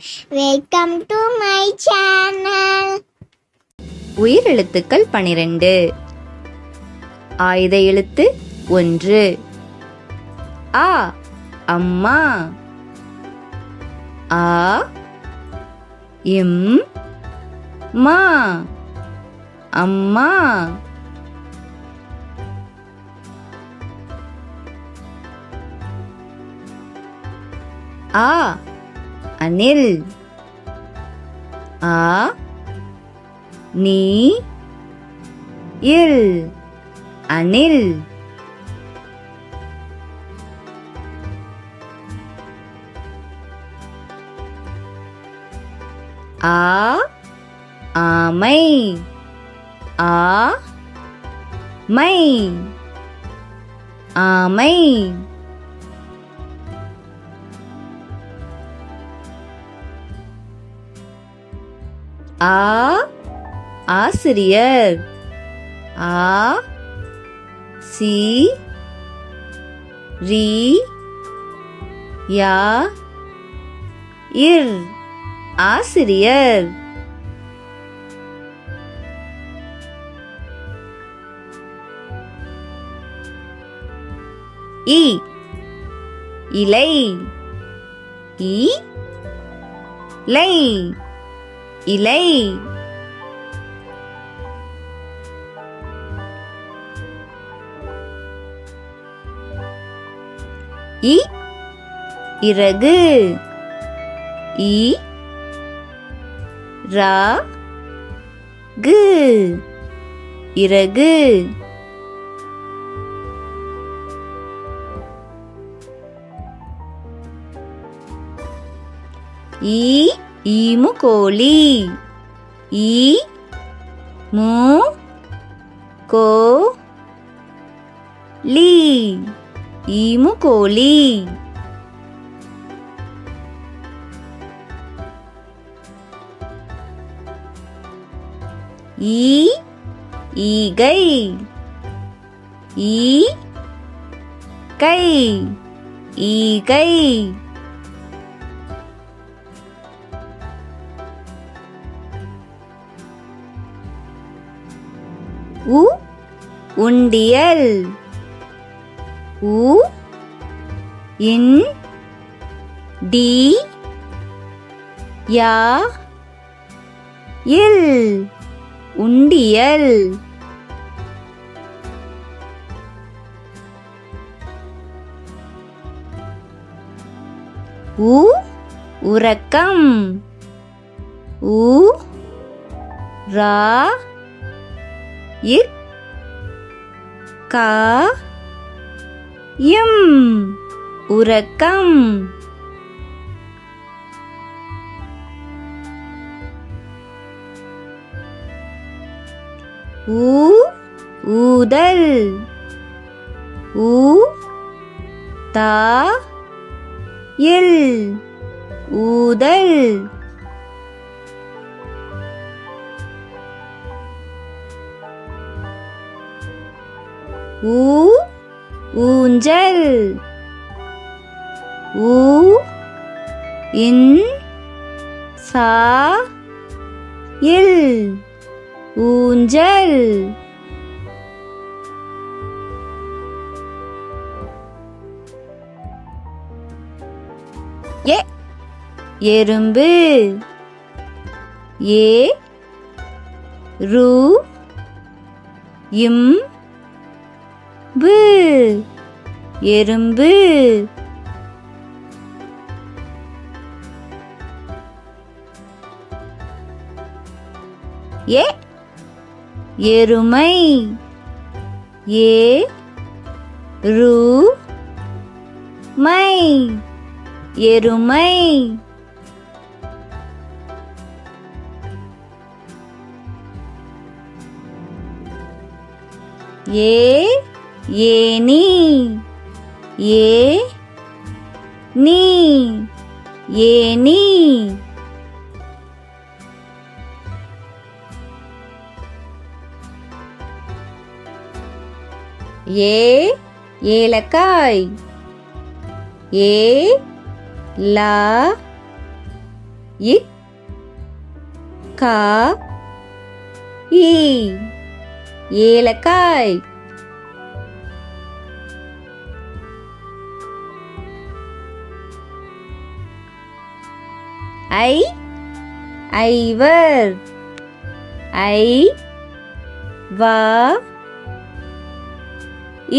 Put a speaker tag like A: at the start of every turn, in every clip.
A: Welcome to my channel.
B: உயிரெழுத்துக்கள் 12. ஆயுத எழுத்து 1. ஆ அம்மா. ஆ இம் மா அம்மா. ஆ அணில். ஆ நீ இல் அணில். ஆ ஆமை. ஆ மை ஆமை. ஆ ஆசிரியர். ஆ சி ரி யா இர் ஆசிரியர். இ இலை. இ லை இலை. இ இறகு. இ ரா கு இறகு. ஈமுகோழி. ஈ மு கோ லி ஈமுகோழி. ஈ ஈகை. ஈ கை ஈகை. உ உண்டியல். உ இன் டி யா இல் உண்டியல். உ உறக்கம். உ ரா இக் கா இம் உறக்கம். ஊ ஊதல். ஊ தா இல் ஊதல். ஊ ஊஞ்சல். ஊ இன் சா இல் ஊஞ்சல். எ எறும்பு. ஏ ரு இம் பு எறும்பு. ஏ எருமை. ஏ ரு மை எருமை. ஏ ஏனி. ஏ நீ ஏனி. ஏ ஏலக்காய். ஏ லா இக் கா இ ஏலக்காய். ஐ ஐவர் ஐ வா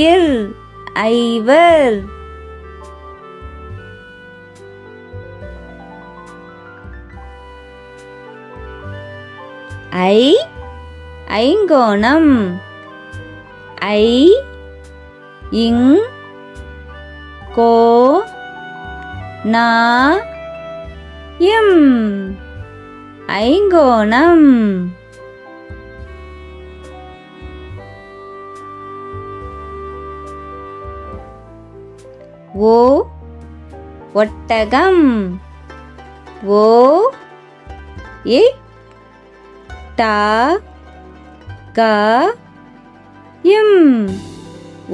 B: இர் ஐவர். ஐ ஐங்கோணம் ஐ இங் கோ நா இம் ஐங்கோணம். ஓ ஒட்டகம் ஓ இக் டா கா இம்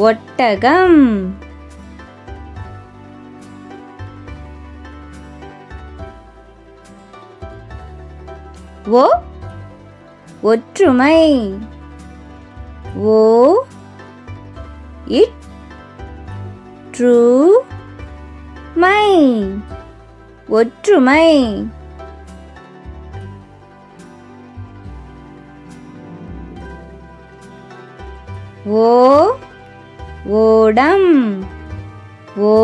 B: ஒட்டகம். ஓ ஒற்றுமை ஓ இட் ட்ரூ மை ஒற்றுமை. ஓ ஓடம் ஓ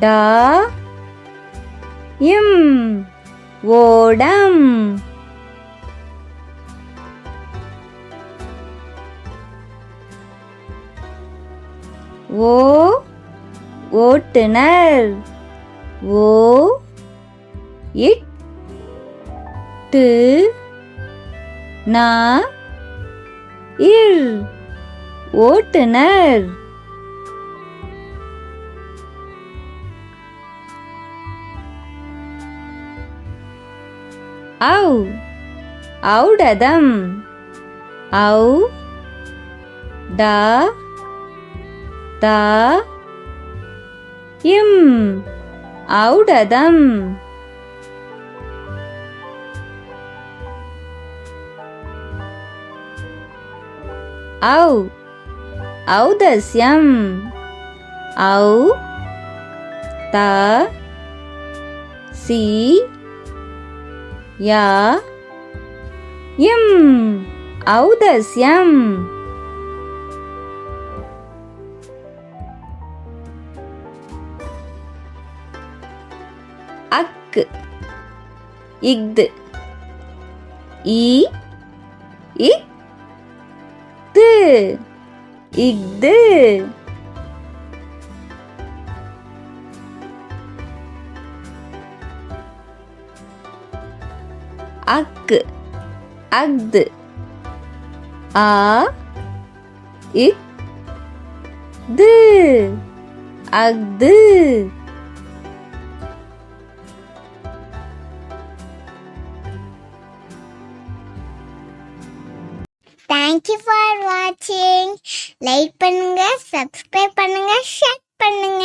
B: டா இம் ஓடம். ஓ ஓட்டுனர் ஓ இட் டு நா இர் ஓட்டுனர். ஔ ஔடதம் ஔ டா தா இம் ஔடதம். ஔ ஔதஸ்யம் ஔ தா சி யா இம் ஔதஸ்யம். அக்கு இஃது இ இக் து இஃது. அக்கு அஃது ஆ இக் து அஃது.
A: Thank you for watching. Like பண்ணுங்க, சப்ஸ்கிரைப் பண்ணுங்க, ஷேர் பண்ணுங்க.